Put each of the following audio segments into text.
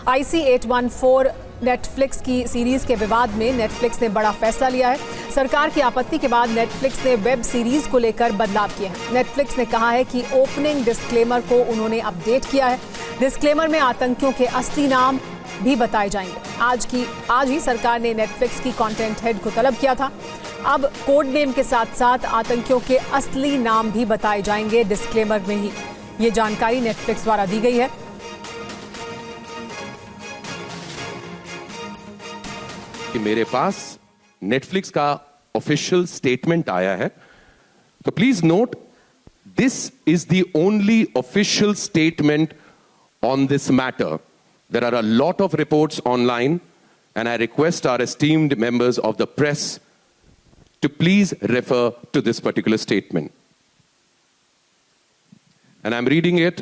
IC-814 Netflix की series के विवाद में नेटफ्लिक्स ने बड़ा फैसला लिया है। सरकार की आपत्ति के बाद नेटफ्लिक्स ने वेब सीरीज को लेकर बदलाव किए हैं। नेटफ्लिक्स ने कहा है कि ओपनिंग डिस्क्लेमर को उन्होंने अपडेट किया है। डिस्क्लेमर में आतंकियों के असली नाम भी बताए जाएंगे। आज ही सरकार ने नेटफ्लिक्स की कंटेंट हेड को तलब किया था। अब कोड नेम के साथ साथ आतंकियों के असली नाम भी बताए जाएंगे। डिस्क्लेमर में ही ये जानकारी नेटफ्लिक्स द्वारा दी गई है। मेरे पास नेटफ्लिक्स का ऑफिशियल स्टेटमेंट आया है, तो please note this is the only official statement on this matter. There are a lot of reports online and I request our esteemed members of the press to please refer to this particular statement. And I'm reading it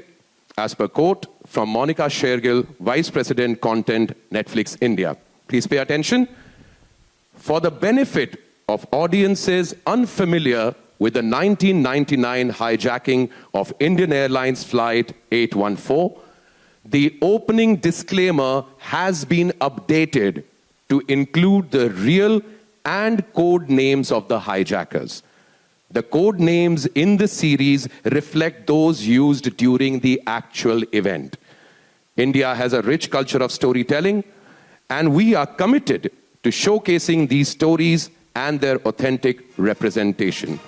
as per quote from Monica Shergill, Vice President Content, Netflix India. Please pay attention. For the benefit of audiences unfamiliar with the 1999 hijacking of Indian Airlines Flight 814, the opening disclaimer has been updated to include the real and code names of the hijackers. The code names in the series reflect those used during the actual event. India has a rich culture of storytelling, and we are committed to showcasing these stories and their authentic representation.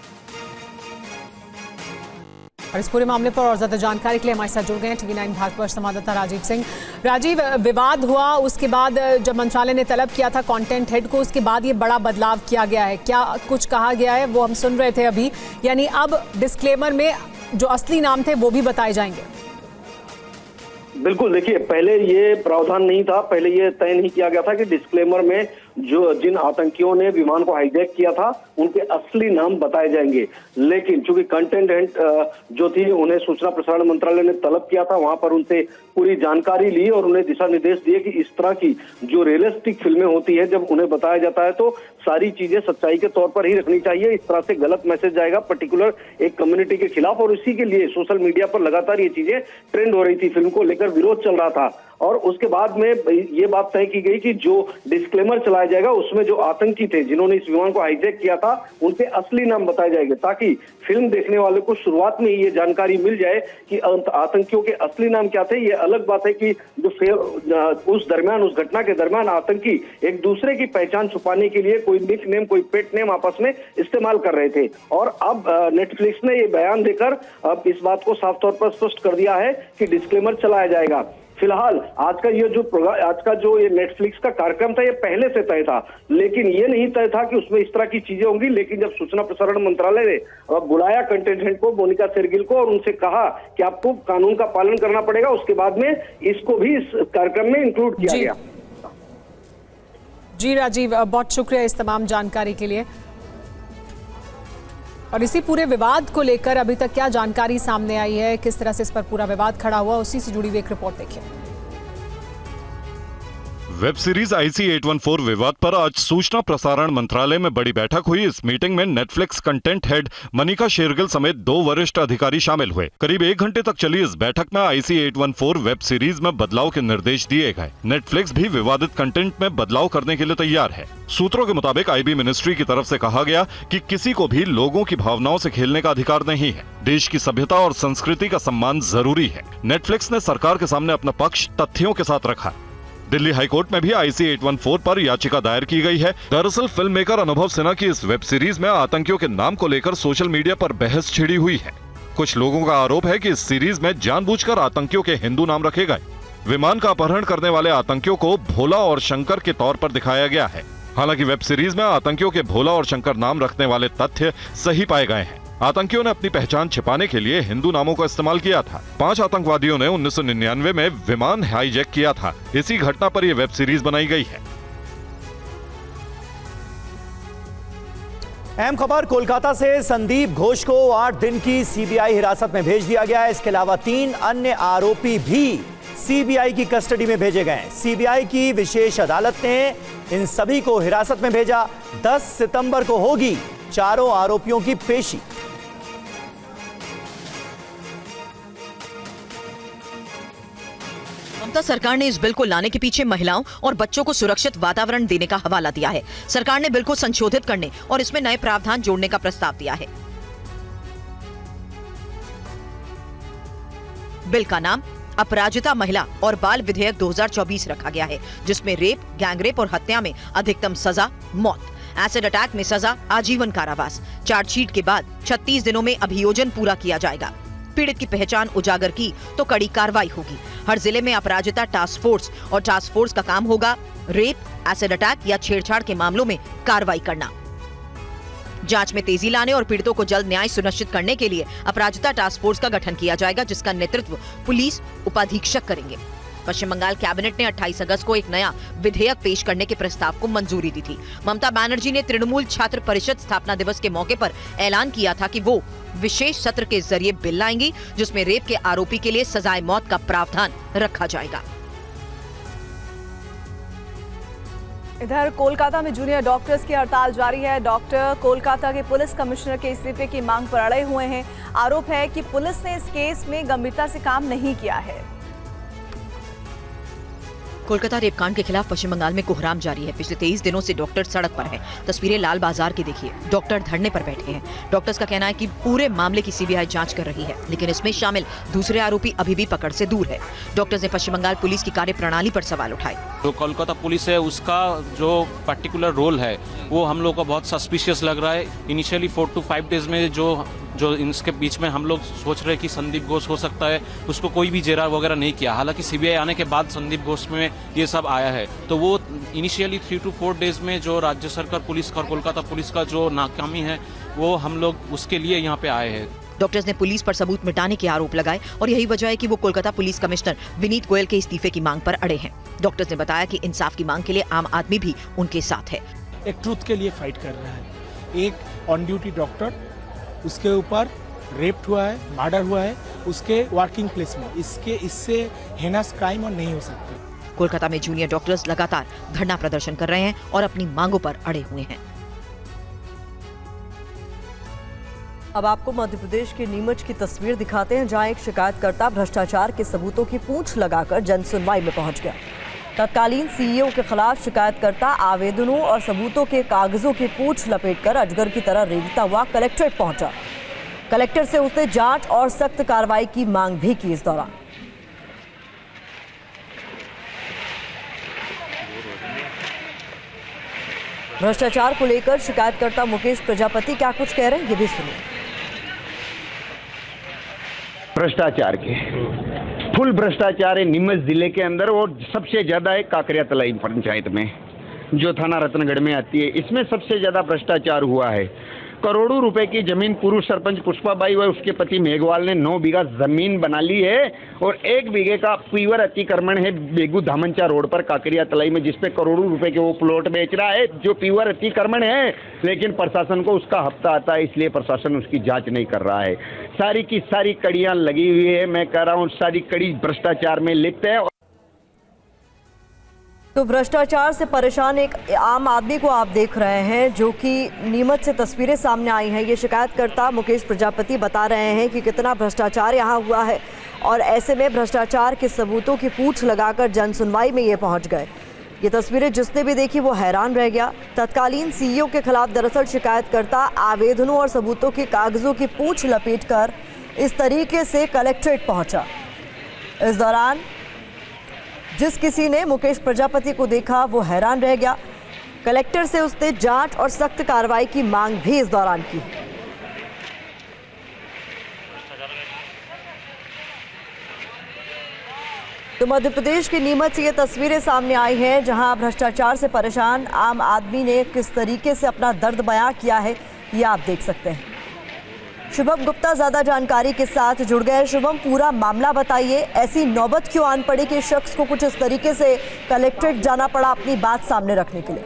और इस पूरे मामले पर और ज्यादा जानकारी के लिए हमारे साथ जुड़ गए हैं TV9 भागवत संवाददाता राजीव सिंह। राजीव, विवाद हुआ, उसके बाद जब मंत्रालय ने तलब किया था कंटेंट हेड को, उसके बाद ये बड़ा बदलाव किया गया है। क्या कुछ कहा गया है वो हम सुन रहे थे अभी, यानी अब डिस्क्लेमर में जो असली नाम थे वो भी बताए जाएंगे? बिल्कुल, देखिए पहले ये प्रावधान नहीं था, पहले ये तय नहीं किया गया था कि डिस्क्लेमर में जिन आतंकियों ने विमान को हाईजैक किया था उनके असली नाम बताए जाएंगे। लेकिन चूंकि कंटेंट हेड जो थी उन्हें सूचना प्रसारण मंत्रालय ने तलब किया था, वहां पर उनसे पूरी जानकारी ली और उन्हें दिशा निर्देश दिए कि इस तरह की जो रियलिस्टिक फिल्में होती है जब उन्हें बताया जाता है तो सारी चीजें सच्चाई के तौर पर ही रखनी चाहिए। इस तरह से गलत मैसेज जाएगा पर्टिकुलर एक कम्युनिटी के खिलाफ, और इसी के लिए सोशल मीडिया पर लगातार ये चीजें ट्रेंड हो रही थी। फिल्म को लेकर विरोध चल रहा था और उसके बाद में ये बात तय की गई कि जो डिस्क्लेमर चलाया जाएगा उसमें जो आतंकी थे जिन्होंने इस विमान को हाईजैक किया था उनके असली नाम बताए जाएंगे, ताकि फिल्म देखने वाले को शुरुआत में ही ये जानकारी मिल जाए कि आतंकियों के असली नाम क्या थे। ये अलग बात है कि जो उस घटना के दरमियान आतंकी एक दूसरे की पहचान छुपाने के लिए कोई निक नेम, कोई पेट नेम आपस में इस्तेमाल कर रहे थे, और अब नेटफ्लिक्स ने ये बयान देकर अब इस बात को साफ तौर पर स्पष्ट कर दिया है कि डिस्क्लेमर चलाया जाएगा। फिलहाल आज का जो ये नेटफ्लिक्स का कार्यक्रम था ये पहले से तय था, लेकिन ये नहीं तय था कि उसमें इस तरह की चीजें होंगी। लेकिन जब सूचना प्रसारण मंत्रालय ने बुलाया कंटेंट हेड को, मोनिका शेरगिल को, और उनसे कहा कि आपको कानून का पालन करना पड़ेगा, उसके बाद में इसको भी इस कार्यक्रम में इंक्लूड किया गया। जी राजीव, बहुत शुक्रिया इस तमाम जानकारी के लिए। और इसी पूरे विवाद को लेकर अभी तक क्या जानकारी सामने आई है, किस तरह से इस पर पूरा विवाद खड़ा हुआ, उसी से जुड़ी हुई एक रिपोर्ट देखिए। वेब सीरीज IC-814 विवाद पर आज सूचना प्रसारण मंत्रालय में बड़ी बैठक हुई। इस मीटिंग में Netflix content head Manika Shergill समेत 2 वरिष्ठ अधिकारी शामिल हुए। करीब 1 घंटे तक चली इस बैठक में IC-814 वेब सीरीज में बदलाव के निर्देश दिए गए। नेटफ्लिक्स भी विवादित कंटेंट में बदलाव करने के लिए तैयार है। सूत्रों के मुताबिक IB मिनिस्ट्री की तरफ से कहा गया कि किसी को भी लोगों की भावनाओं से खेलने का अधिकार नहीं है। देश की सभ्यता और संस्कृति का सम्मान जरूरी है। नेटफ्लिक्स ने सरकार के सामने अपना पक्ष तथ्यों के साथ रखा। दिल्ली हाईकोर्ट में भी IC-814 पर याचिका दायर की गई है। दरअसल फिल्म मेकर अनुभव सिन्हा की इस वेब सीरीज में आतंकियों के नाम को लेकर सोशल मीडिया पर बहस छिड़ी हुई है। कुछ लोगों का आरोप है कि इस सीरीज में जानबूझकर आतंकियों के हिंदू नाम रखे गए। विमान का अपहरण करने वाले आतंकियों को भोला और शंकर के तौर पर दिखाया गया है। हालांकि वेब सीरीज में आतंकियों के भोला और शंकर नाम रखने वाले तथ्य सही पाए गए हैं। आतंकियों ने अपनी पहचान छिपाने के लिए हिंदू नामों का इस्तेमाल किया था। 5 आतंकवादियों ने 1999 में विमान हाईजैक किया था। इसी घटना पर यह वेब सीरीज बनाई गई है। अहम खबर, कोलकाता से संदीप घोष को 8 दिन की CBI हिरासत में भेज दिया गया है। इसके अलावा 3 अन्य आरोपी भी CBI की कस्टडी में भेजे गए। CBI की विशेष अदालत ने इन सभी को हिरासत में भेजा। 10 सितंबर को होगी चारों आरोपियों की पेशी। संभवतः सरकार ने इस बिल को लाने के पीछे महिलाओं और बच्चों को सुरक्षित वातावरण देने का हवाला दिया है। सरकार ने बिल को संशोधित करने और इसमें नए प्रावधान जोड़ने का प्रस्ताव दिया है। बिल का नाम अपराजिता महिला और बाल विधेयक 2024 रखा गया है, जिसमें रेप, गैंगरेप और हत्या में अधिकतम सजा मौत, एसिड अटैक में सजा आजीवन कारावास। चार्जशीट के बाद 36 दिनों में अभियोजन पूरा किया जाएगा। पीड़ित की पहचान उजागर की तो कड़ी कार्रवाई होगी। हर जिले में अपराजिता टास्क फोर्स और टास्क फोर्स का काम होगा रेप, एसिड अटैक या छेड़छाड़ के मामलों में कार्रवाई करना। जांच में तेजी लाने और पीड़ितों को जल्द न्याय सुनिश्चित करने के लिए अपराजिता टास्क फोर्स का गठन किया जाएगा, जिसका नेतृत्व पुलिस उपाधीक्षक करेंगे। पश्चिम बंगाल कैबिनेट ने 28 अगस्त को एक नया विधेयक पेश करने के प्रस्ताव को मंजूरी दी थी। ममता बनर्जी ने तृणमूल छात्र परिषद स्थापना दिवस के मौके पर ऐलान किया था कि वो विशेष सत्र के जरिए बिल लाएंगी, जिसमें रेप के आरोपी के लिए सजाए मौत का प्रावधान रखा जाएगा। इधर कोलकाता में जूनियर डॉक्टर्स की हड़ताल जारी है। डॉक्टर कोलकाता के पुलिस कमिश्नर के इस्तीफे की मांग पर अड़े हुए हैं। आरोप है कि पुलिस ने इस केस में गंभीरता से काम नहीं किया है। कोलकाता रेपकांड के खिलाफ पश्चिम बंगाल में कोहराम जारी है। पिछले 23 दिनों से डॉक्टर सड़क पर हैं। तस्वीरें लाल बाजार की देखिए। डॉक्टर धरने पर बैठे हैं। डॉक्टर्स का कहना है कि पूरे मामले की सीबीआई जांच कर रही है, लेकिन इसमें शामिल दूसरे आरोपी अभी भी पकड़ से दूर है। डॉक्टर्स ने पश्चिम बंगाल पुलिस की कार्यप्रणाली पर सवाल उठाए। जो कोलकाता पुलिस है उसका जो पर्टिकुलर रोल है वो हम लोग को बहुत सस्पिशियस लग रहा है। इनिशियली 4 to 5 डेज में जो इनके बीच में हम लोग सोच रहे हैं कि संदीप घोष हो सकता है, उसको कोई भी जेरा वगैरह नहीं किया। हालांकि सीबीआई आने के बाद संदीप घोष में ये सब आया है। तो वो इनिशियली 3 to 4 डेज में जो राज्य सरकार पुलिस और कोलकाता पुलिस का जो नाकामी है वो हम लोग उसके लिए यहाँ पे आए हैं। डॉक्टर्स ने पुलिस पर सबूत मिटाने के आरोप लगाए और यही वजह है कि वो कोलकाता पुलिस कमिश्नर विनीत गोयल के इस्तीफे की मांग पर अड़े हैं। डॉक्टर्स ने बताया कि इंसाफ की मांग के लिए आम आदमी भी उनके साथ है। एक ट्रूथ के लिए फाइट कर रहा है। एक ऑन ड्यूटी डॉक्टर, उसके ऊपर रेप हुआ है, मर्डर हुआ है उसके वर्किंग प्लेस में, इससे हेनस क्राइम और नहीं हो सकता। कोलकाता में जूनियर डॉक्टर्स लगातार धरना प्रदर्शन कर रहे हैं और अपनी मांगों पर अड़े हुए हैं। अब आपको मध्य प्रदेश के नीमच की तस्वीर दिखाते हैं, जहां एक शिकायतकर्ता भ्रष्टाचार के सबूतों की पूंछ लगाकर जन सुनवाई में पहुंच गया। तत्कालीन सीईओ के खिलाफ शिकायतकर्ता आवेदनों और सबूतों के कागजों की पूंछ लपेटकर अजगर की तरह रेंगता हुआ कलेक्ट्रेट पहुंचा। कलेक्टर से उसने जांच और सख्त कार्रवाई की मांग भी की। इस दौरान भ्रष्टाचार को लेकर शिकायतकर्ता मुकेश प्रजापति क्या कुछ कह रहे हैं, ये भी सुनिए। भ्रष्टाचार के फुल भ्रष्टाचार है नीमच जिले के अंदर, और सबसे ज्यादा है काकरिया तलाई पंचायत में जो थाना रतनगढ़ में आती है। इसमें सबसे ज्यादा भ्रष्टाचार हुआ है। करोड़ों रुपए की जमीन पूर्व सरपंच पुष्पाबाई व उसके पति मेघवाल ने 9 बीघा जमीन बना ली है, और 1 बीघे का प्योर अतिक्रमण है बेगू धामनचा रोड पर काकरिया तलाई में, जिसपे करोड़ों रुपए के वो प्लॉट बेच रहा है जो प्योर अतिक्रमण है। लेकिन प्रशासन को उसका हफ्ता आता है, इसलिए प्रशासन उसकी जांच नहीं कर रहा है। सारी की सारी कड़ियां लगी हुई है। मैं कह रहा हूँ सारी कड़ी भ्रष्टाचार में लिप्त है। तो भ्रष्टाचार से परेशान एक आम आदमी को आप देख रहे हैं, जो कि नीमच से तस्वीरें सामने आई हैं। ये शिकायतकर्ता मुकेश प्रजापति बता रहे हैं कि कितना भ्रष्टाचार यहाँ हुआ है, और ऐसे में भ्रष्टाचार के सबूतों की पूंछ लगाकर जन सुनवाई में ये पहुंच गए। ये तस्वीरें जिसने भी देखी वो हैरान रह गया। तत्कालीन सीईओ के खिलाफ दरअसल शिकायतकर्ता आवेदनों और सबूतों के कागजों की पूंछ लपेटकर इस तरीके से कलेक्ट्रेट पहुंचा। इस दौरान जिस किसी ने मुकेश प्रजापति को देखा वो हैरान रह गया। कलेक्टर से उसने जांच और सख्त कार्रवाई की मांग भी इस दौरान की। तो मध्य प्रदेश के नीमच से ये तस्वीरें सामने आई हैं, जहां भ्रष्टाचार से परेशान आम आदमी ने किस तरीके से अपना दर्द बयां किया है, ये आप देख सकते हैं। शुभम गुप्ता ज्यादा जानकारी के साथ जुड़ गए। शुभम, पूरा मामला बताइए। ऐसी नौबत क्यों आन पड़ी कि शख्स को कुछ इस तरीके से कलेक्ट्रेट जाना पड़ा अपनी बात सामने रखने के लिए?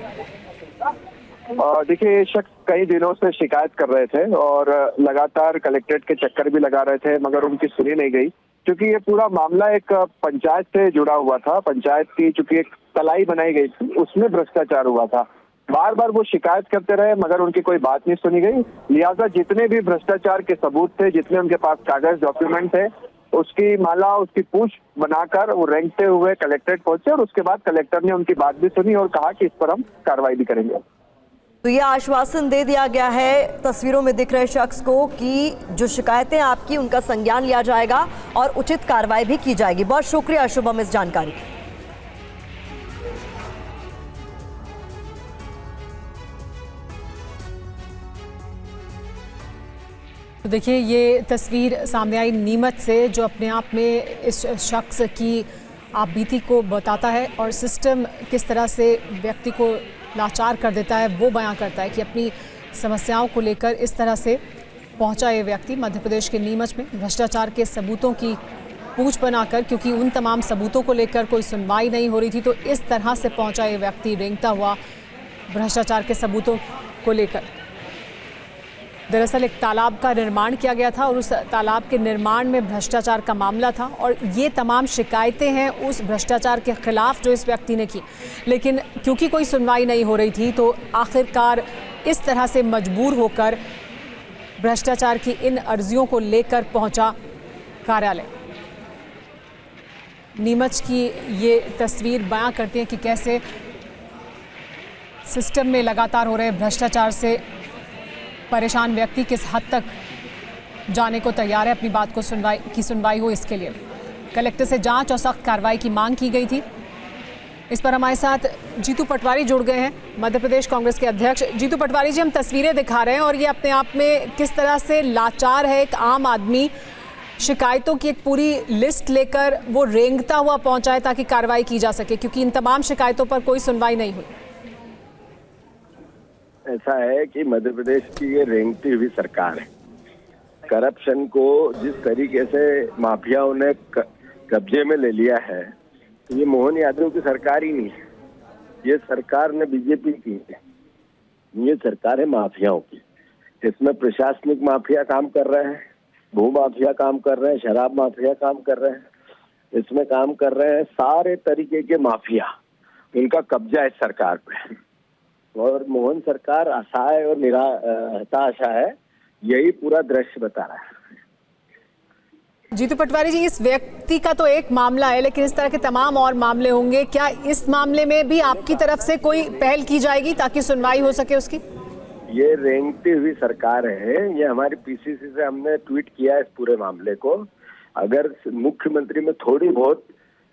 देखिए, ये शख्स कई दिनों से शिकायत कर रहे थे और लगातार कलेक्ट्रेट के चक्कर भी लगा रहे थे, मगर उनकी सुनी नहीं गई, क्योंकि ये पूरा मामला एक पंचायत से जुड़ा हुआ था। पंचायत की चूंकि एक तलाई बनाई गई थी, उसमें भ्रष्टाचार हुआ था। बार बार वो शिकायत करते रहे, मगर उनकी कोई बात नहीं सुनी गई। लिहाजा जितने भी भ्रष्टाचार के सबूत थे, जितने उनके पास कागज डॉक्यूमेंट थे, उसकी माला, उसकी पूछ बनाकर वो रेंगते हुए कलेक्ट्रेट पहुंचे और उसके बाद कलेक्टर ने उनकी बात भी सुनी और कहा कि इस पर हम कार्रवाई भी करेंगे। तो ये आश्वासन दे दिया गया है तस्वीरों में दिख रहे शख्स को कि जो शिकायतें आपकी उनका संज्ञान लिया जाएगा और उचित कार्रवाई भी की जाएगी। बहुत शुक्रिया शुभम इस जानकारी की। तो देखिए ये तस्वीर सामने आई नीमच से, जो अपने आप में इस शख्स की आप बीती को बताता है और सिस्टम किस तरह से व्यक्ति को लाचार कर देता है वो बयां करता है कि अपनी समस्याओं को लेकर इस तरह से पहुंचा ये व्यक्ति मध्य प्रदेश के नीमच में भ्रष्टाचार के सबूतों की पूछ बनाकर, क्योंकि उन तमाम सबूतों को लेकर कोई सुनवाई नहीं हो रही थी, तो इस तरह से पहुंचा ये व्यक्ति रेंगता हुआ भ्रष्टाचार के सबूतों को लेकर। दरअसल एक तालाब का निर्माण किया गया था और उस तालाब के निर्माण में भ्रष्टाचार का मामला था और ये तमाम शिकायतें हैं उस भ्रष्टाचार के खिलाफ जो इस व्यक्ति ने की, लेकिन क्योंकि कोई सुनवाई नहीं हो रही थी तो आखिरकार इस तरह से मजबूर होकर भ्रष्टाचार की इन अर्जियों को लेकर पहुंचा कार्यालय। नीमच की ये तस्वीर बयां करती है कि कैसे सिस्टम में लगातार हो रहे भ्रष्टाचार से परेशान व्यक्ति किस हद तक जाने को तैयार है, अपनी बात को सुनवाई हो इसके लिए। कलेक्टर से जांच और सख्त कार्रवाई की मांग की गई थी। इस पर हमारे साथ जीतू पटवारी जुड़ गए हैं, मध्य प्रदेश कांग्रेस के अध्यक्ष। जीतू पटवारी जी, हम तस्वीरें दिखा रहे हैं और ये अपने आप में किस तरह से लाचार है एक आम आदमी, शिकायतों की एक पूरी लिस्ट लेकर वो रेंगता हुआ पहुंचा है ताकि कार्रवाई की जा सके, क्योंकि इन तमाम शिकायतों पर कोई सुनवाई नहीं हुई। ऐसा है कि मध्य प्रदेश की ये रेंगती हुई सरकार है। करप्शन को जिस तरीके से माफियाओं ने कब्जे में ले लिया है, तो ये मोहन यादव की सरकार ही नहीं है, ये सरकार ने बीजेपी की है। ये सरकार है माफियाओं की। इसमें प्रशासनिक माफिया काम कर रहे हैं, भू माफिया काम कर रहे हैं, शराब माफिया काम कर रहे हैं, इसमें काम कर रहे हैं सारे तरीके के माफिया, इनका कब्जा है सरकार पे। और मोहन सरकार असहाय और हताशा है, यही पूरा दृश्य बता रहा है। जीतू पटवारी जी, इस व्यक्ति का तो एक मामला है, लेकिन इस तरह के तमाम और मामले होंगे। क्या इस मामले में भी आपकी तरफ से कोई पहल की जाएगी ताकि सुनवाई हो सके उसकी? ये रेंगती हुई सरकार है। ये हमारी पीसीसी से हमने ट्वीट किया इस पूरे मामले को। अगर मुख्यमंत्री में थोड़ी बहुत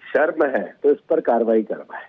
शर्म है तो इस पर कार्रवाई करवाए।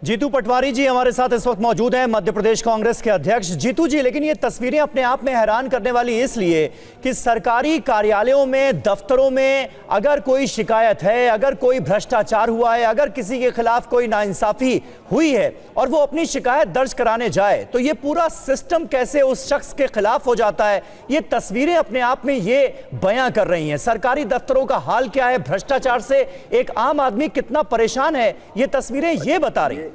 जीतू पटवारी जी हमारे साथ इस वक्त मौजूद हैं, मध्य प्रदेश कांग्रेस के अध्यक्ष। जीतू जी, लेकिन ये तस्वीरें अपने आप में हैरान करने वाली इसलिए कि सरकारी कार्यालयों में, दफ्तरों में अगर कोई शिकायत है, अगर कोई भ्रष्टाचार हुआ है, अगर किसी के खिलाफ कोई नाइंसाफी हुई है और वो अपनी शिकायत दर्ज कराने जाए, तो ये पूरा सिस्टम कैसे उस शख्स के खिलाफ हो जाता है। ये तस्वीरें अपने आप में ये बयां कर रही हैं सरकारी दफ्तरों का हाल क्या है, भ्रष्टाचार से एक आम आदमी कितना परेशान है, ये तस्वीरें ये बता रही हैं।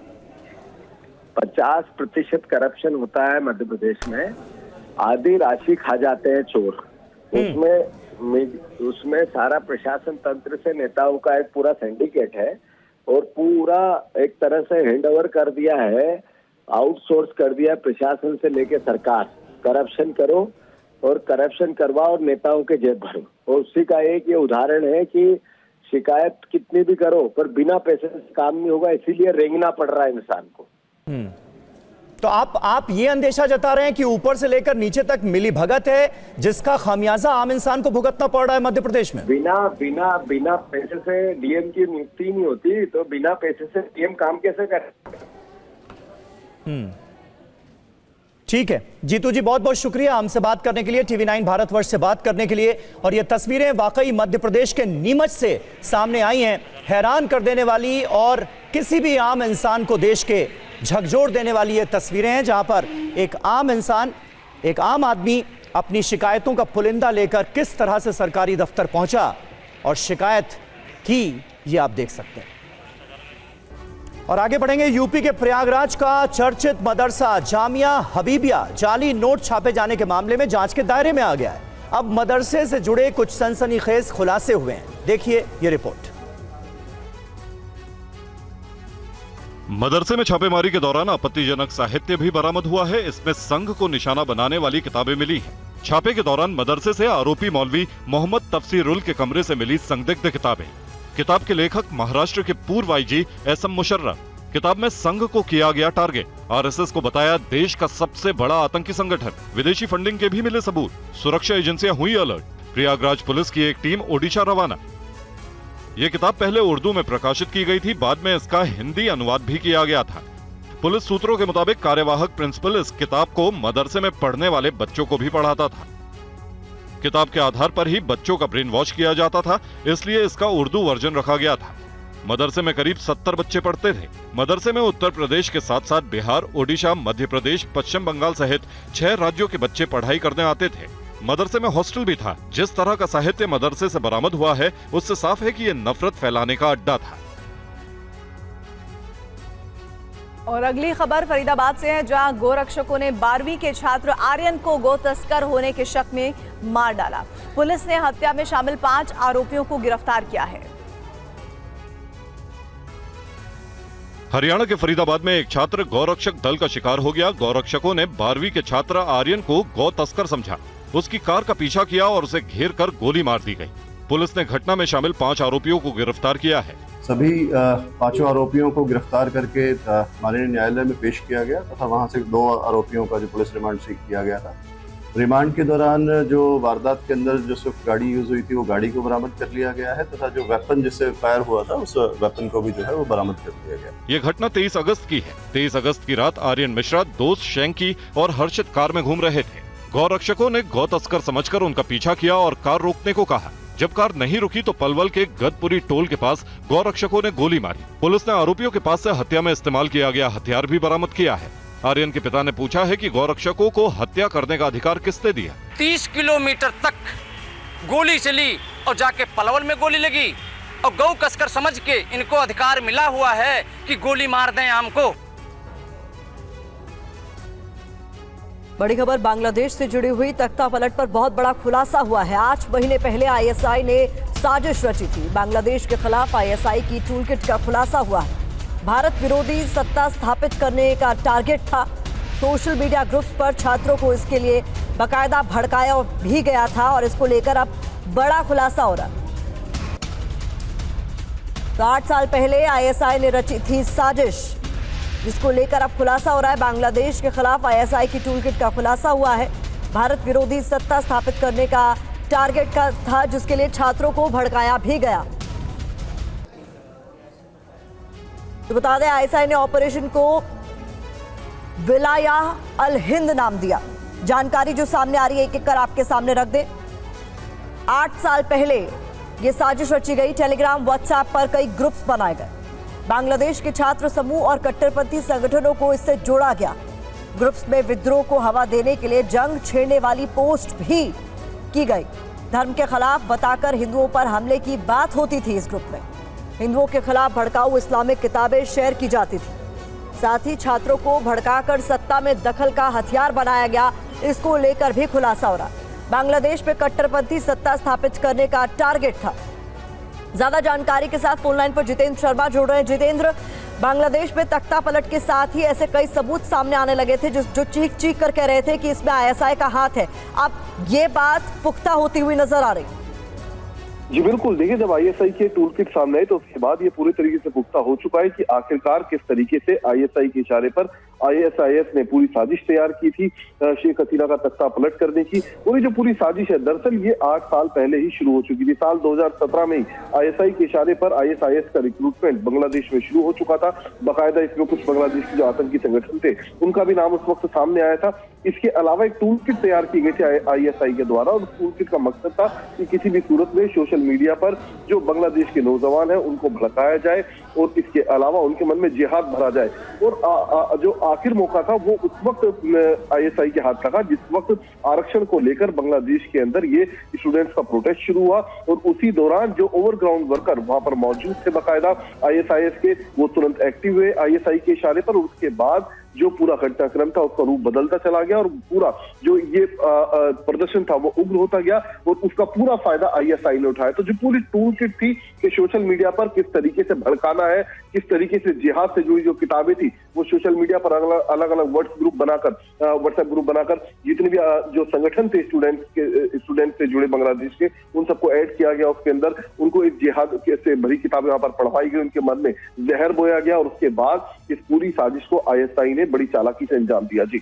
50% करप्शन होता है मध्य प्रदेश में। आधी राशि खा जाते हैं चोर। उसमें सारा प्रशासन तंत्र से नेताओं का एक पूरा सिंडिकेट है और पूरा एक तरह से हैंडओवर कर दिया है, आउटसोर्स कर दिया है प्रशासन से लेके सरकार। करप्शन करो और करप्शन करवाओ और नेताओं के जेब भरो। और उसी का एक ये उदाहरण है कि शिकायत कितनी भी करो पर बिना पैसे से काम नहीं होगा, इसीलिए रेंगना पड़ रहा है इंसान को। तो आप ये अंदेशा जता रहे हैं कि ऊपर से लेकर नीचे तक मिली भगत है, जिसका खामियाजा आम इंसान को भुगतना पड़ रहा है मध्य प्रदेश में। बिना पैसे से डीएम की नियुक्ति नहीं होती, तो बिना पैसे से डीएम काम कैसे करे? ठीक है जीतू जी, बहुत बहुत शुक्रिया हमसे बात करने के लिए, TV9 भारतवर्ष से बात करने के लिए। और ये तस्वीरें वाकई मध्य प्रदेश के नीमच से सामने आई हैं, हैरान कर देने वाली और किसी भी आम इंसान को देश के झकझोर देने वाली ये तस्वीरें हैं, जहां पर एक आम इंसान, एक आम आदमी अपनी शिकायतों का पुलिंदा लेकर किस तरह से सरकारी दफ्तर पहुंचा और शिकायत की, ये आप देख सकते हैं। और आगे बढ़ेंगे। यूपी के प्रयागराज का चर्चित मदरसा जामिया हबीबिया जाली नोट छापे जाने के मामले में जांच के दायरे में आ गया है। अब मदरसे से जुड़े कुछ सनसनीखेज खुलासे हुए हैं, देखिए ये रिपोर्ट। मदरसे में छापेमारी के दौरान आपत्तिजनक साहित्य भी बरामद हुआ है। इसमें संघ को निशाना बनाने वाली किताबें मिली हैं। छापे के दौरान मदरसे से आरोपी मौलवी मोहम्मद तफसीरुल के कमरे से मिली संदिग्ध किताबें। किताब के लेखक महाराष्ट्र के पूर्व आईजी एसएम मुशर्रफ। किताब में संघ को किया गया टारगेट। आरएसएस को बताया देश का सबसे बड़ा आतंकी संगठन। विदेशी फंडिंग के भी मिले सबूत। सुरक्षा एजेंसियां हुई अलर्ट। प्रयागराज पुलिस की एक टीम ओडिशा रवाना। ये किताब पहले उर्दू में प्रकाशित की गई थी, बाद में इसका हिंदी अनुवाद भी किया गया था। पुलिस सूत्रों के मुताबिक कार्यवाहक प्रिंसिपल इस किताब को मदरसे में पढ़ने वाले बच्चों को भी पढ़ाता था। किताब के आधार पर ही बच्चों का ब्रेन वॉश किया जाता था, इसलिए इसका उर्दू वर्जन रखा गया था। मदरसे में करीब 70 बच्चे पढ़ते थे। मदरसे में उत्तर प्रदेश के साथ साथ बिहार, ओडिशा, मध्य प्रदेश, पश्चिम बंगाल सहित 6 राज्यों के बच्चे पढ़ाई करने आते थे। मदरसे में हॉस्टल भी था। जिस तरह का साहित्य मदरसे से बरामद हुआ है, उससे साफ है कि ये नफरत फैलाने का अड्डा था। और अगली खबर फरीदाबाद से है, जहां गोरक्षकों ने 12वीं के छात्र आर्यन को गो तस्कर होने के शक में मार डाला। पुलिस ने हत्या में शामिल 5 आरोपियों को गिरफ्तार किया है। हरियाणा के फरीदाबाद में एक छात्र गौरक्षक दल का शिकार हो गया। गौरक्षकों ने 12वीं के छात्र आर्यन को गौ तस्कर समझा। उसकी कार का पीछा किया और उसे घेर कर गोली मार दी गई। पुलिस ने घटना में शामिल 5 आरोपियों को गिरफ्तार किया है। सभी 5 आरोपियों को गिरफ्तार करके माननीय न्यायालय में पेश किया गया तथा वहां से 2 आरोपियों का जो पुलिस रिमांड से किया गया था। रिमांड के दौरान जो वारदात के अंदर जो स्विफ्ट गाड़ी यूज हुई थी, वो गाड़ी को बरामद कर लिया गया है तथा जो वेपन जिससे फायर हुआ था, उस वेपन को भी जो है वो बरामद कर लिया गया। ये घटना 23 अगस्त की है। 23 अगस्त की रात आर्यन मिश्रा दोस्त शेंकी और हर्षित कार में घूम रहे थे। गौरक्षकों ने गौ तस्कर समझकर उनका पीछा किया और कार रोकने को कहा। जब कार नहीं रुकी तो पलवल के गदपुरी टोल के पास गौरक्षकों ने गोली मारी। पुलिस ने आरोपियों के पास से हत्या में इस्तेमाल किया गया हथियार भी बरामद किया है। आर्यन के पिता ने पूछा है कि गौरक्षकों को हत्या करने का अधिकार किसने दिया। 30 किलोमीटर तक गोली चली और जाके पलवल में गोली लगी और गौ कसकर समझ के इनको अधिकार मिला हुआ है कि गोली मार दें हमको। बड़ी खबर बांग्लादेश से जुड़ी हुई। तख्ता पलट पर बहुत बड़ा खुलासा हुआ है। 8 महीने पहले आईएसआई ने साजिश रची थी। बांग्लादेश के खिलाफ आईएसआई की टूलकिट का खुलासा हुआ है। भारत विरोधी सत्ता स्थापित करने का टारगेट था। सोशल मीडिया ग्रुप्स पर छात्रों को इसके लिए बाकायदा भड़काया भी गया था और इसको लेकर अब बड़ा खुलासा हो रहा है। तो 8 साल पहले आईएसआई ने रची थी साजिश, जिसको लेकर अब खुलासा हो रहा है। बांग्लादेश के खिलाफ आईएसआई की टूलकिट का खुलासा हुआ है। भारत विरोधी सत्ता स्थापित करने का टारगेट का था, जिसके लिए छात्रों को भड़काया भी गया। तो बता दें, आईएसआई ने ऑपरेशन को विलाया अल हिंद नाम दिया। जानकारी जो सामने आ रही है एक एक कर आपके सामने रख दें। 8 साल पहले ये साजिश रची गई। टेलीग्राम, व्हाट्सएप पर कई ग्रुप्स बनाए गए। बांग्लादेश के छात्र समूह और कट्टरपंथी संगठनों को इससे जोड़ा गया। ग्रुप्स में विद्रोह को हवा देने के लिए जंग छेड़ने वाली पोस्ट भी की गई। धर्म के खिलाफ बताकर हिंदुओं पर हमले की बात होती थी। इस ग्रुप में हिंदुओं के खिलाफ भड़काऊ इस्लामिक किताबें शेयर की जाती थी। साथ ही छात्रों को भड़काकर सत्ता में दखल का हथियार बनाया गया। इसको लेकर भी खुलासा हो रहा। बांग्लादेश में कट्टरपंथी सत्ता स्थापित करने का टारगेट था। ज्यादा जानकारी के साथ फोन लाइन पर जितेंद्र शर्मा जुड़ रहे हैं। जितेंद्र, बांग्लादेश में तख्ता पलट के साथ ही ऐसे कई सबूत सामने आने लगे थे जो चीख चीख कर कह रहे थे कि इसमें आईएसआई का हाथ है। अब ये बात पुख्ता होती हुई नजर आ रही। जी बिल्कुल, देखिए जब आईएसआई के टूल किट सामने आई तो उसके बाद ये पूरी तरीके से पुख्ता हो चुका है कि आखिरकार किस तरीके से आईएसआई के इशारे पर आईएसआईएस ने पूरी साजिश तैयार की थी शेख हसीना का तख्ता पलट करने की। और ये जो पूरी साजिश है, दरअसल ये 8 साल पहले ही शुरू हो चुकी थी। साल 2017 में ही आईएसआई के इशारे पर आईएसआईएस का रिक्रूटमेंट बांग्लादेश में शुरू हो चुका था। बाकायदा इसमें कुछ बांग्लादेश के जो आतंकी संगठन थे उनका भी नाम उस वक्त सामने आया था। इसके अलावा एक टूल किट तैयार की गई थी आईएसआई के द्वारा और उस टूल किट का मकसद था कि किसी भी सूरत में सोशल मीडिया पर जो बांग्लादेश के नौजवान हैं उनको भड़काया जाए और इसके अलावा उनके मन में जिहाद भरा जाए। और जो आखिर मौका था वो उस वक्त आईएसआई के हाथ का था जिस वक्त आरक्षण को लेकर बांग्लादेश के अंदर ये स्टूडेंट्स का प्रोटेस्ट शुरू हुआ। और उसी दौरान जो ओवरग्राउंड वर्कर वहां पर मौजूद थे बाकायदा आईएसआईएस के, वो तुरंत एक्टिव हुए आईएसआई के इशारे पर। और उसके बाद जो पूरा घटनाक्रम था उसका रूप बदलता चला गया और पूरा जो ये प्रदर्शन था वो उग्र होता गया और उसका पूरा फायदा आईएसआई ने उठाया। तो जो पूरी टूल किट थी कि सोशल मीडिया पर किस तरीके से भड़काना है, किस तरीके से जिहाद से जुड़ी जो किताबें थी वो सोशल मीडिया पर अलग अलग व्हाट्सएप ग्रुप बनाकर जितने भी जो संगठन थे स्टूडेंट से जुड़े बांग्लादेश के, उन सबको ऐड किया गया उसके अंदर। उनको इस जिहाद से भरी किताबें वहां पर पढ़वाई गई, उनके मन में जहर बोया गया और उसके बाद इस पूरी साजिश को आईएसआई ने बड़ी चालाकी से अंजाम दिया। जी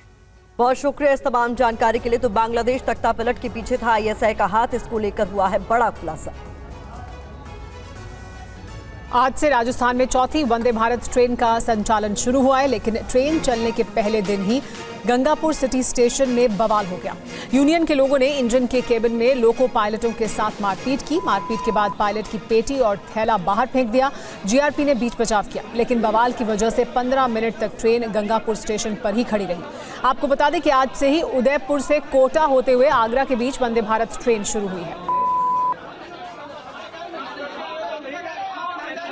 बहुत शुक्रिया इस तमाम जानकारी के लिए। तो बांग्लादेश तख्तापलट के पीछे था आईएसआई का हाथ, इसको लेकर हुआ है बड़ा खुलासा। आज से राजस्थान में चौथी वंदे भारत ट्रेन का संचालन शुरू हुआ है, लेकिन ट्रेन चलने के पहले दिन ही गंगापुर सिटी स्टेशन में बवाल हो गया। यूनियन के लोगों ने इंजन के केबिन में लोको पायलटों के साथ मारपीट की। मारपीट के बाद पायलट की पेटी और थैला बाहर फेंक दिया। जीआरपी ने बीच बचाव किया, लेकिन बवाल की वजह से 15 मिनट तक ट्रेन गंगापुर स्टेशन पर ही खड़ी रही। आपको बता दें कि आज से ही उदयपुर से कोटा होते हुए आगरा के बीच वंदे भारत ट्रेन शुरू हुई है।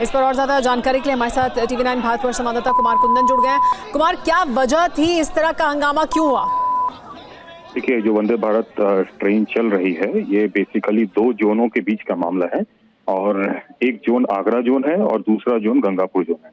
इस पर और ज्यादा जानकारी के लिए हमारे साथ TV9 भारतवर्ष संवाददाता कुमार कुंदन जुड़ गए हैं। कुमार, क्या वजह थी, इस तरह का हंगामा क्यों हुआ? देखिए, जो वंदे भारत ट्रेन चल रही है ये बेसिकली 2 जोनों के बीच का मामला है और एक जोन आगरा जोन है और दूसरा जोन गंगापुर जोन है।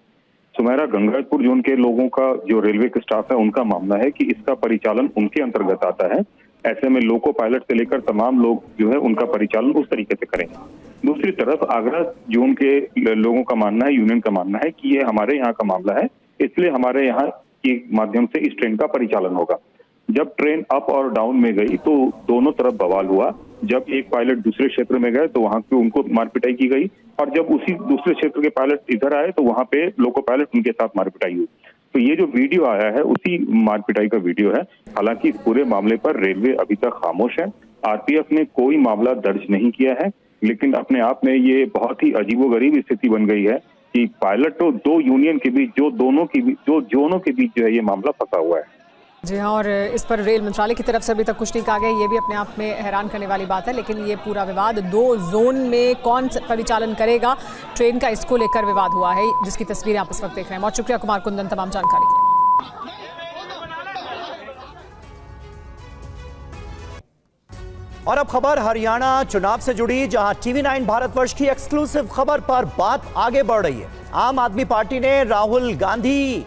सुमेरा गंगापुर जोन के लोगों का जो रेलवे के स्टाफ है उनका मानना है कि इसका परिचालन उनके अंतर्गत आता है। ऐसे में लोको पायलट से लेकर तमाम लोग जो है उनका परिचालन उस तरीके से करेंगे। दूसरी तरफ आगरा जोन के लोगों का मानना है, यूनियन का मानना है कि ये हमारे यहाँ का मामला है, इसलिए हमारे यहाँ के माध्यम से इस ट्रेन का परिचालन होगा। जब ट्रेन अप और डाउन में गई तो दोनों तरफ बवाल हुआ। जब एक पायलट दूसरे क्षेत्र में गए तो वहां पे उनको मारपिटाई की गई और जब उसी दूसरे क्षेत्र के पायलट इधर आए तो वहां पे लोको पायलट उनके साथ मारपिटाई हुई। तो ये जो वीडियो आया है उसी मारपिटाई का वीडियो है। हालांकि इस पूरे मामले पर रेलवे अभी तक खामोश है। आरपीएफ ने कोई मामला दर्ज नहीं किया है, लेकिन अपने आप में ये बहुत ही अजीबोगरीब स्थिति बन गई है कि पायलट तो 2 यूनियन के बीच जो जोनों के बीच जो है ये मामला फंसा हुआ है। जी हाँ, और इस पर रेल मंत्रालय की तरफ से अभी तक कुछ नहीं कहा गया। ये भी अपने आप में हैरान करने वाली बात है। लेकिन ये पूरा विवाद 2 जोन में कौन परिचालन करेगा ट्रेन का, इसको लेकर विवाद हुआ है, जिसकी तस्वीरें आप इस वक्त देख रहे हैं। बहुत शुक्रिया कुमार कुंदन तमाम जानकारी के लिए। और अब खबर हरियाणा चुनाव से जुड़ी, जहां TV9 भारतवर्ष की एक्सक्लूसिव खबर पर बात आगे बढ़ रही है। आम आदमी पार्टी ने राहुल गांधी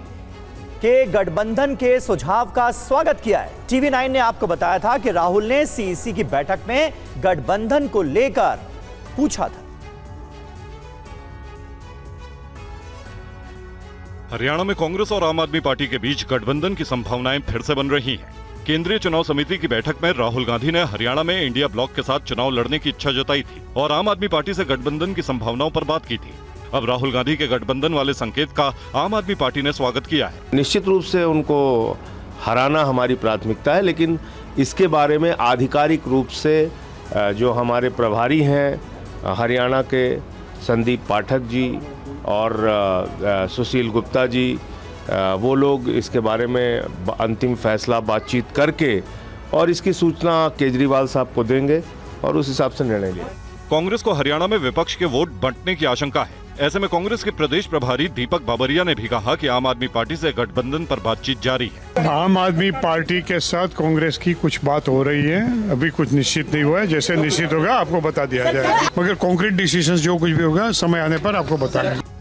के गठबंधन के सुझाव का स्वागत किया है। TV9 ने आपको बताया था कि राहुल ने CEC की बैठक में गठबंधन को लेकर पूछा था। हरियाणा में कांग्रेस और आम आदमी पार्टी के बीच गठबंधन की संभावनाएं फिर से बन रही हैं। केंद्रीय चुनाव समिति की बैठक में राहुल गांधी ने हरियाणा में इंडिया ब्लॉक के साथ चुनाव लड़ने की इच्छा जताई थी और आम आदमी पार्टी से गठबंधन की संभावनाओं पर बात की थी। अब राहुल गांधी के गठबंधन वाले संकेत का आम आदमी पार्टी ने स्वागत किया है। निश्चित रूप से उनको हराना हमारी प्राथमिकता है, लेकिन इसके बारे में आधिकारिक रूप से जो हमारे प्रभारी हैं हरियाणा के संदीप पाठक जी और सुशील गुप्ता जी, वो लोग इसके बारे में अंतिम फैसला बातचीत करके और इसकी सूचना केजरीवाल साहब को देंगे और उस हिसाब से निर्णय लेंगे। कांग्रेस को हरियाणा में विपक्ष के वोट बंटने की आशंका है। ऐसे में कांग्रेस के प्रदेश प्रभारी दीपक बाबरिया ने भी कहा कि आम आदमी पार्टी से गठबंधन पर बातचीत जारी है। आम आदमी पार्टी के साथ कांग्रेस की कुछ बात हो रही है, अभी कुछ निश्चित नहीं हुआ है। जैसे निश्चित होगा आपको बता दिया जाएगा, मगर कॉन्क्रीट डिसीजन जो कुछ भी होगा समय आने पर आपको बताएंगे।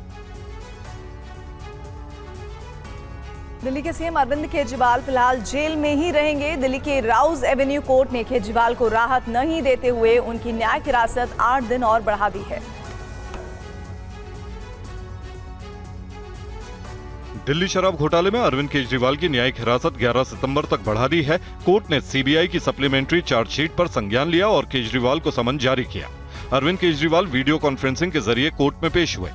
दिल्ली के सीएम अरविंद केजरीवाल फिलहाल जेल में ही रहेंगे। दिल्ली के राउज एवेन्यू कोर्ट ने केजरीवाल को राहत नहीं देते हुए उनकी न्यायिक हिरासत 8 दिन और बढ़ा दी है। दिल्ली शराब घोटाले में अरविंद केजरीवाल की न्यायिक हिरासत 11 सितंबर तक बढ़ा दी है। कोर्ट ने सीबीआई की सप्लीमेंट्री चार्जशीट पर संज्ञान लिया और केजरीवाल को समन जारी किया। अरविंद केजरीवाल वीडियो कॉन्फ्रेंसिंग के जरिए कोर्ट में पेश हुए।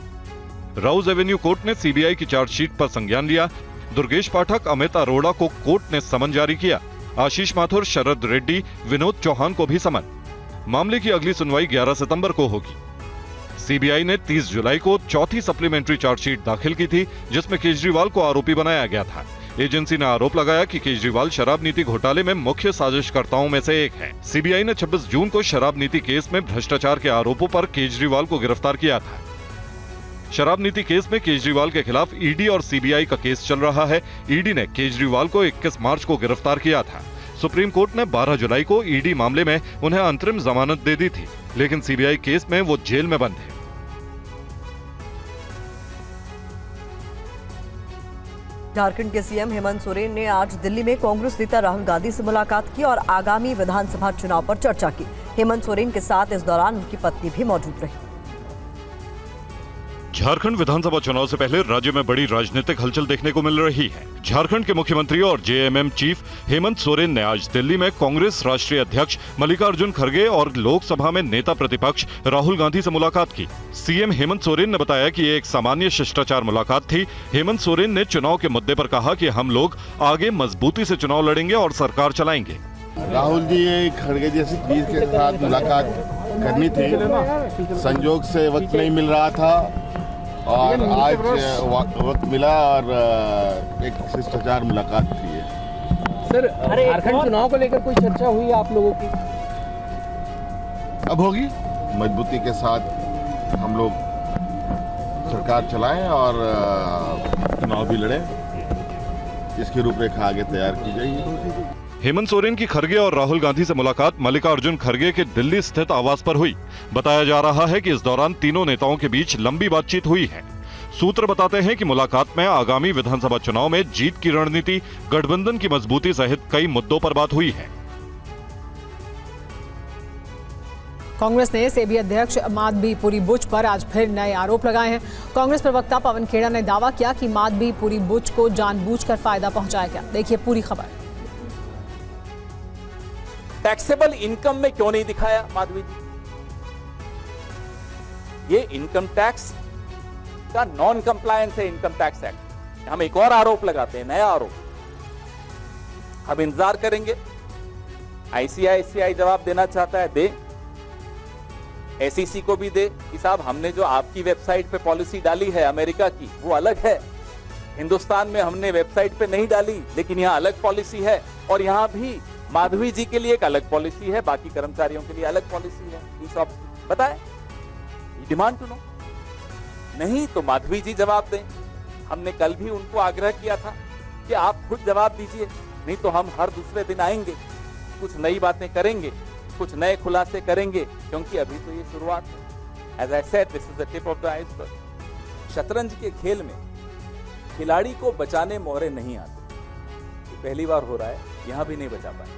राउज एवेन्यू कोर्ट ने सीबीआई की चार्जशीट पर संज्ञान लिया। दुर्गेश पाठक, अमित अरोड़ा को कोर्ट ने समन जारी किया। आशीष माथुर, शरद रेड्डी, विनोद चौहान को भी समन। मामले की अगली सुनवाई 11 सितंबर को होगी। सीबीआई ने 30 जुलाई को चौथी सप्लीमेंट्री चार्जशीट दाखिल की थी, जिसमें केजरीवाल को आरोपी बनाया गया था। एजेंसी ने आरोप लगाया कि केजरीवाल शराब नीति घोटाले में मुख्य साजिशकर्ताओं में से एक है। सीबीआई ने 26 जून को शराब नीति केस में भ्रष्टाचार के आरोपों पर केजरीवाल को गिरफ्तार किया था। शराब नीति केस में केजरीवाल के खिलाफ ईडी और सीबीआई का केस चल रहा है। ईडी ने केजरीवाल को 21 मार्च को गिरफ्तार किया था। सुप्रीम कोर्ट ने 12 जुलाई को ईडी मामले में उन्हें अंतरिम जमानत दे दी थी, लेकिन सीबीआई केस में वो जेल में बंद है। झारखंड के सीएम हेमंत सोरेन ने आज दिल्ली में कांग्रेस नेता राहुल गांधी से मुलाकात की और आगामी विधानसभा चुनाव पर चर्चा की। हेमंत सोरेन के साथ इस दौरान उनकी पत्नी भी मौजूद रही। झारखंड विधानसभा चुनाव से पहले राज्य में बड़ी राजनीतिक हलचल देखने को मिल रही है। झारखंड के मुख्यमंत्री और जेएमएम चीफ हेमंत सोरेन ने आज दिल्ली में कांग्रेस राष्ट्रीय अध्यक्ष मल्लिकार्जुन खड़गे और लोकसभा में नेता प्रतिपक्ष राहुल गांधी से मुलाकात की। सीएम हेमंत सोरेन ने बताया कि ये एक सामान्य शिष्टाचार मुलाकात थी। हेमंत सोरेन ने चुनाव के मुद्दे पर कहा कि हम लोग आगे मजबूती से चुनाव लड़ेंगे और सरकार चलाएंगे। राहुल जी खड़गे जैसी चीज के साथ मुलाकात करनी थी, संजोग से वक्त नहीं मिल रहा था और आज वक्त मिला और एक शिष्टाचार मुलाकात की है। सर, झारखंड चुनाव को लेकर कोई चर्चा हुई आप लोगों की? अब होगी। मजबूती के साथ हम लोग सरकार चलाएं और चुनाव भी लड़ें। इसकी रूपरेखा आगे तैयार की जाएगी। हेमंत सोरेन की खड़गे और राहुल गांधी से मुलाकात मल्लिकार्जुन खड़गे के दिल्ली स्थित आवास पर हुई। बताया जा रहा है कि इस दौरान तीनों नेताओं के बीच लंबी बातचीत हुई है। सूत्र बताते हैं कि मुलाकात में आगामी विधानसभा चुनाव में जीत की रणनीति, गठबंधन की मजबूती सहित कई मुद्दों पर बात हुई है। कांग्रेस ने सेबी अध्यक्ष माधवीपुरी बुच पर आज फिर नए आरोप लगाए हैं। कांग्रेस प्रवक्ता पवन खेड़ा ने दावा किया कि माधवीपुरी बुच को जानबूझकर फायदा पहुंचाया गया। देखिए पूरी खबर। टैक्सेबल इनकम में क्यों नहीं दिखाया माधवी जी? ये इनकम टैक्स का नॉन कंप्लायंस है इनकम टैक्स एक्ट। हम एक और आरोप लगाते हैं, नया आरोप। हम इंतजार करेंगे, आईसीआईसीआई जवाब देना चाहता है दे, एसईसी को भी दे कि साहब हमने जो आपकी वेबसाइट पे पॉलिसी डाली है अमेरिका की वो अलग है, हिंदुस्तान में हमने वेबसाइट पे नहीं डाली, लेकिन यहां अलग पॉलिसी है और यहां भी माधवी जी के लिए एक अलग पॉलिसी है, बाकी कर्मचारियों के लिए अलग पॉलिसी है। ईसॉप बताए, डिमांड टू नो। नहीं तो माधवी जी जवाब दें। हमने कल भी उनको आग्रह किया था कि आप खुद जवाब दीजिए, नहीं तो हम हर दूसरे दिन आएंगे, कुछ नई बातें करेंगे, कुछ नए खुलासे करेंगे, क्योंकि अभी तो ये शुरुआत है। As I said, this is the tip of the iceberg. शतरंज के खेल में खिलाड़ी को बचाने मोहरे नहीं आते, ये पहली बार हो रहा है, यहां भी नहीं बचा पाए।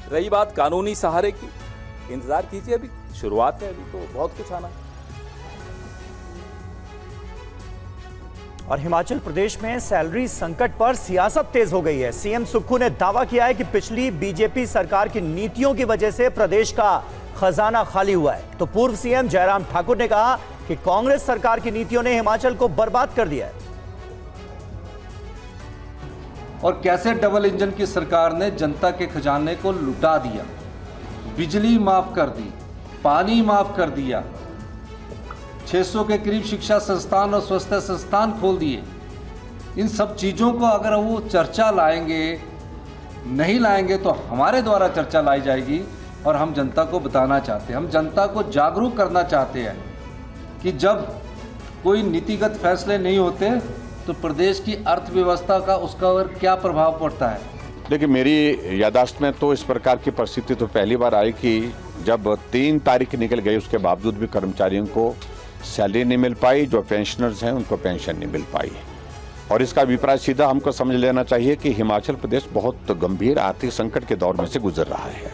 रही बात कानूनी सहारे की, इंतजार कीजिए, अभी शुरुआत है, अभी तो बहुत कुछ आना है। और हिमाचल प्रदेश में सैलरी संकट पर सियासत तेज हो गई है। सीएम सुक्खू ने दावा किया है कि पिछली बीजेपी सरकार की नीतियों की वजह से प्रदेश का खजाना खाली हुआ है। तो पूर्व सीएम जयराम ठाकुर ने कहा कि कांग्रेस सरकार की नीतियों ने हिमाचल को बर्बाद कर दिया है। और कैसे डबल इंजन की सरकार ने जनता के खजाने को लुटा दिया, बिजली माफ कर दी, पानी माफ कर दिया, 600 के करीब शिक्षा संस्थान और स्वास्थ्य संस्थान खोल दिए। इन सब चीज़ों को अगर वो चर्चा लाएंगे, नहीं लाएंगे तो हमारे द्वारा चर्चा लाई जाएगी और हम जनता को बताना चाहते हैं, हम जनता को जागरूक करना चाहते हैं कि जब कोई नीतिगत फैसले नहीं होते तो प्रदेश की अर्थव्यवस्था का उसका और क्या प्रभाव पड़ता है। देखिए, मेरी यादाश्त में तो इस प्रकार की परिस्थिति तो पहली बार आई कि जब 3 तारीख निकल गई उसके बावजूद भी कर्मचारियों को सैलरी नहीं मिल पाई, जो पेंशनर्स हैं उनको पेंशन नहीं मिल पाई। और इसका अभिप्राय सीधा हमको समझ लेना चाहिए कि हिमाचल प्रदेश बहुत गंभीर आर्थिक संकट के दौर में से गुजर रहा है।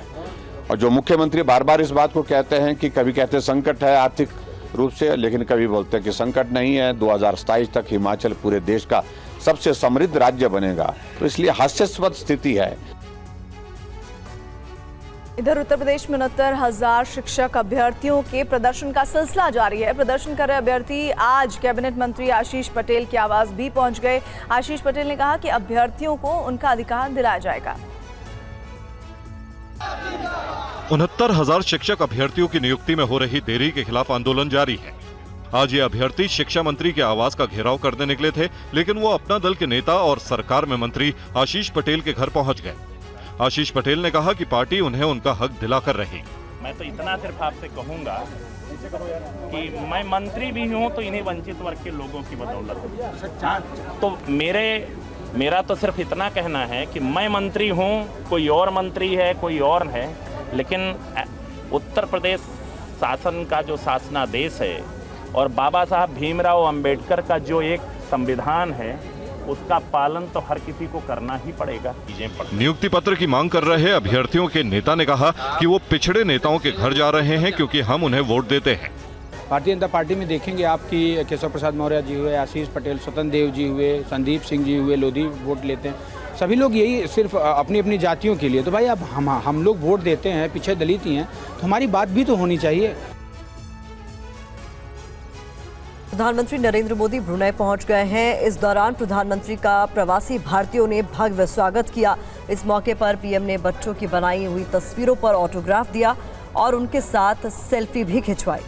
और जो मुख्यमंत्री बार बार इस बात को कहते हैं कि कभी कहते हैं संकट है आर्थिक रूप से, लेकिन कभी बोलते हैं कि संकट नहीं है, 2027 तक हिमाचल पूरे देश का सबसे समृद्ध राज्य बनेगा। तो इसलिए हास्यास्पद स्थिति है। इधर उत्तर प्रदेश में 69,000 शिक्षक अभ्यर्थियों के प्रदर्शन का सिलसिला जारी है। प्रदर्शन कर रहे अभ्यर्थी आज कैबिनेट मंत्री आशीष पटेल के आवास भी पहुंच गए। आशीष पटेल ने कहा कि अभ्यर्थियों को उनका अधिकार दिलाया जाएगा। 69,000 शिक्षक अभ्यर्थियों की नियुक्ति में हो रही देरी के खिलाफ आंदोलन जारी है। आज ये अभ्यर्थी शिक्षा मंत्री के आवास का घेराव करने निकले थे, लेकिन वो अपना दल के नेता और सरकार में मंत्री आशीष पटेल के घर पहुंच गए। आशीष पटेल ने कहा कि पार्टी उन्हें उनका हक दिलाकर रही। मैं तो इतना सिर्फ आपसे कहूंगा कि मैं मंत्री भी हूँ तो इन्हीं वंचित वर्ग के लोगों की बदौलत। तो मेरा तो सिर्फ इतना कहना है कि मैं मंत्री हूँ, कोई और मंत्री है, कोई और है, लेकिन उत्तर प्रदेश शासन का जो शासनादेश है और बाबा साहब भीमराव अंबेडकर का जो एक संविधान है, उसका पालन तो हर किसी को करना ही पड़ेगा। नियुक्ति पत्र की मांग कर रहे अभ्यर्थियों के नेता ने कहा कि वो पिछड़े नेताओं के घर जा रहे हैं क्योंकि हम उन्हें वोट देते हैं। भारतीय जनता पार्टी में देखेंगे आपकी केशव प्रसाद मौर्य जी हुए, आशीष पटेल, स्वतंत्र देव जी हुए, संदीप सिंह जी हुए, लोधी वोट लेते हैं। सभी लोग यही सिर्फ अपनी अपनी जातियों के लिए। तो भाई अब हम लोग वोट देते हैं, पीछे दलित ही हैं, तो हमारी बात भी तो होनी चाहिए। प्रधानमंत्री नरेंद्र मोदी ब्रुनेई पहुंच गए हैं। इस दौरान प्रधानमंत्री का प्रवासी भारतीयों ने भव्य स्वागत किया। इस मौके पर पीएम ने बच्चों की बनाई हुई तस्वीरों पर ऑटोग्राफ दिया और उनके साथ सेल्फी भी खिंचवाई।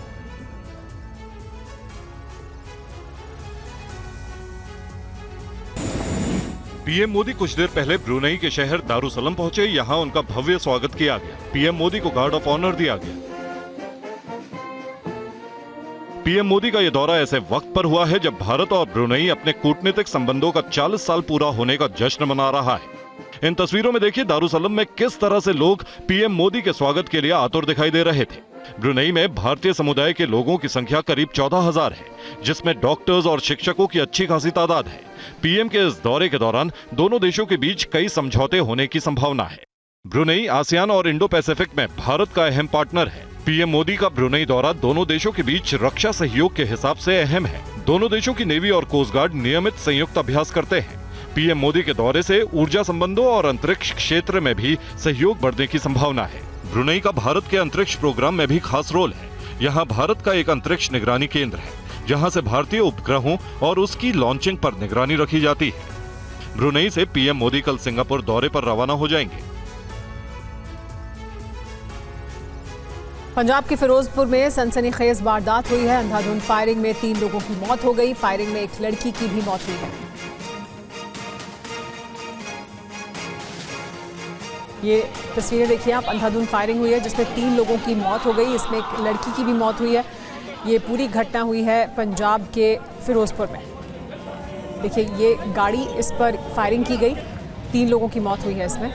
पीएम मोदी कुछ देर पहले ब्रुनेई के शहर दारुसलम पहुंचे। यहां उनका भव्य स्वागत किया गया। पीएम मोदी को गार्ड ऑफ ऑनर दिया गया। पीएम मोदी का यह दौरा ऐसे वक्त पर हुआ है जब भारत और ब्रुनेई अपने कूटनीतिक संबंधों का 40 साल पूरा होने का जश्न मना रहा है। इन तस्वीरों में देखिए दारुसलम में किस तरह से लोग पीएम मोदी के स्वागत के लिए आतुर दिखाई दे रहे थे। ब्रुनेई में भारतीय समुदाय के लोगों की संख्या करीब 14,000 है, जिसमें डॉक्टर्स और शिक्षकों की अच्छी खासी तादाद है। पीएम के इस दौरे के दौरान दोनों देशों के बीच कई समझौते होने की संभावना है। ब्रुनेई आसियान और इंडो पैसिफिक में भारत का अहम पार्टनर है। पीएम मोदी का ब्रुनेई दौरा दोनों देशों के बीच रक्षा सहयोग के हिसाब से अहम है। दोनों देशों की नेवी और कोस्ट गार्ड नियमित संयुक्त अभ्यास करते हैं। पीएम मोदी के दौरे से ऊर्जा संबंधों और अंतरिक्ष क्षेत्र में भी सहयोग बढ़ने की संभावना है। ब्रुनेई का भारत के अंतरिक्ष प्रोग्राम में भी खास रोल है। यहाँ भारत का एक अंतरिक्ष निगरानी केंद्र है, जहाँ से भारतीय उपग्रहों और उसकी लॉन्चिंग पर निगरानी रखी जाती है। ब्रुनेई से पीएम मोदी कल सिंगापुर दौरे पर रवाना हो जाएंगे। पंजाब के फिरोजपुर में सनसनीखेज वारदात हुई है। अंधाधुंध फायरिंग में 3 लोगों की मौत हो गई। फायरिंग में एक लड़की की भी मौत हुई है। ये तस्वीरें देखिए आप, अंधाधुंध फायरिंग हुई है जिसमें 3 लोगों की मौत हो गई। इसमें एक लड़की की भी मौत हुई है। ये पूरी घटना हुई है पंजाब के फिरोजपुर में। देखिए ये गाड़ी, इस पर फायरिंग की गई, 3 लोगों की मौत हुई है इसमें।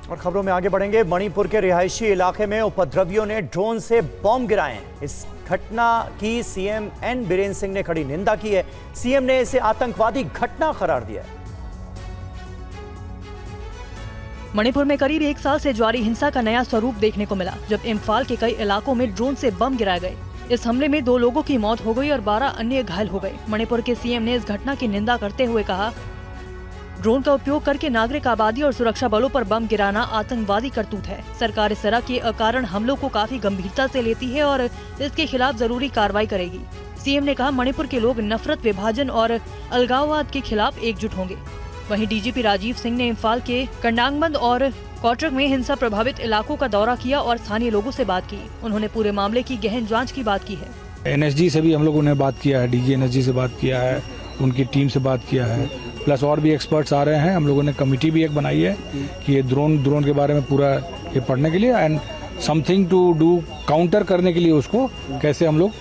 और खबरों में आगे बढ़ेंगे। मणिपुर के रिहायशी इलाके में उपद्रवियों ने ड्रोन से बॉम्ब गिराए। इस घटना की सीएम एन बीरेन सिंह ने कड़ी निंदा की है। सीएम ने इसे आतंकवादी घटना करार दिया है। मणिपुर में करीब 1 साल से जारी हिंसा का नया स्वरूप देखने को मिला, जब इम्फाल के कई इलाकों में ड्रोन से बम गिराए गए। इस हमले में 2 लोगों की मौत हो गई और 12 अन्य घायल हो गए। मणिपुर के सीएम ने इस घटना की निंदा करते हुए कहा, ड्रोन का उपयोग करके नागरिक आबादी और सुरक्षा बलों पर बम गिराना आतंकवादी करतूत है। सरकार इस तरह के अकारण हमलों को काफी गंभीरता से लेती है और इसके खिलाफ जरूरी कार्रवाई करेगी। सीएम ने कहा, मणिपुर के लोग नफरत, विभाजन और अलगाववाद के खिलाफ एकजुट होंगे। वहीं डीजीपी राजीव सिंह ने इम्फाल के कंडांगबंद और कोटरक में हिंसा प्रभावित इलाकों का दौरा किया और स्थानीय लोगों से बात की। उन्होंने पूरे मामले की गहन जाँच की बात की है। एनएसजी से भी हम लोगों ने बात किया है, डीजी एनएसजी से बात किया है, उनकी टीम से बात किया है, प्लस और भी एक्सपर्ट्स आ रहे हैं। हम लोगों ने कमेटी भी एक बनाई है कि ये ड्रोन के बारे में पूरा ये पढ़ने के लिए and something to do counter करने के लिए उसको कैसे हम लोग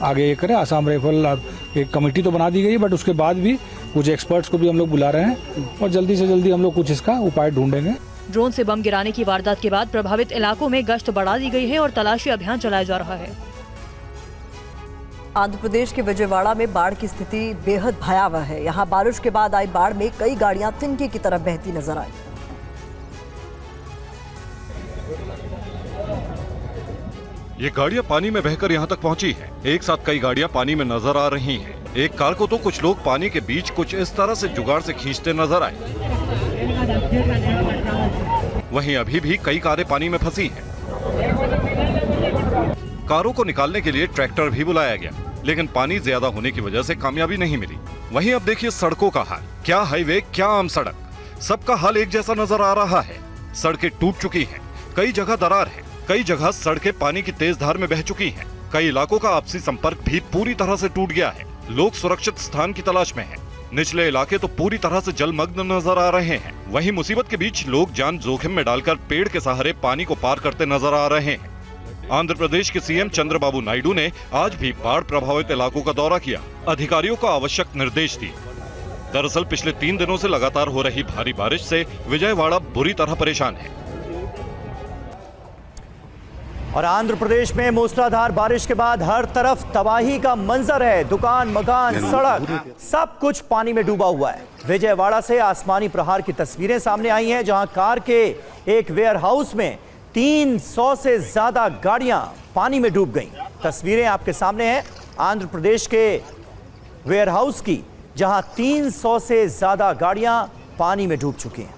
आगे ये करें। आसाम राइफल एक कमेटी तो बना दी गई, बट उसके बाद भी कुछ एक्सपर्ट्स को भी हम लोग बुला रहे हैं और जल्दी से जल्दी हम लोग कुछ इसका उपाय ढूंढेंगे। ड्रोन से बम गिराने की वारदात के बाद प्रभावित इलाकों में गश्त बढ़ा दी गई है और तलाशी अभियान चलाया जा रहा है। आंध्र प्रदेश के विजयवाड़ा में बाढ़ की स्थिति बेहद भयावह है। यहाँ बारिश के बाद आई बाढ़ में कई गाड़ियां तिनके की तरफ बहती नजर आई। ये गाड़ियां पानी में बहकर यहाँ तक पहुँची हैं। एक साथ कई गाड़ियां पानी में नजर आ रही हैं। एक कार को तो कुछ लोग पानी के बीच कुछ इस तरह से जुगाड़ से खींचते नजर आए। वहीं अभी भी कई कारें पानी में फंसी हैं। कारों को निकालने के लिए ट्रैक्टर भी बुलाया गया, लेकिन पानी ज्यादा होने की वजह से कामयाबी नहीं मिली। वहीं अब देखिए सड़कों का हाल, क्या हाईवे क्या आम सड़क, सबका हाल एक जैसा नजर आ रहा है। सड़कें टूट चुकी हैं, कई जगह दरार है, कई जगह सड़कें पानी की तेज धार में बह चुकी हैं। कई इलाकों का आपसी संपर्क भी पूरी तरह से टूट गया है। लोग सुरक्षित स्थान की तलाश में हैं। निचले इलाके तो पूरी तरह से जलमग्न नजर आ रहे हैं। वहीं मुसीबत के बीच लोग जान जोखिम में डालकर पेड़ के सहारे पानी को पार करते नजर आ रहे हैं। आंध्र प्रदेश के सीएम चंद्रबाबू नायडू ने आज भी बाढ़ प्रभावित इलाकों का दौरा किया, अधिकारियों को आवश्यक निर्देश दिए। दरअसल पिछले 3 दिनों से लगातार हो रही भारी बारिश से विजयवाड़ा बुरी तरह परेशान है। और आंध्र प्रदेश में मूसलाधार बारिश के बाद हर तरफ तबाही का मंजर है। दुकान, मकान, सड़क सब कुछ पानी में डूबा हुआ है। विजयवाड़ा से आसमानी प्रहार की तस्वीरें सामने आई हैं, जहां कार के एक वेयरहाउस में 300 से ज्यादा गाड़ियां पानी में डूब गईं। तस्वीरें आपके सामने हैं आंध्र प्रदेश के वेयरहाउस की, जहां 300 से ज्यादा गाड़ियां पानी में डूब चुकी हैं।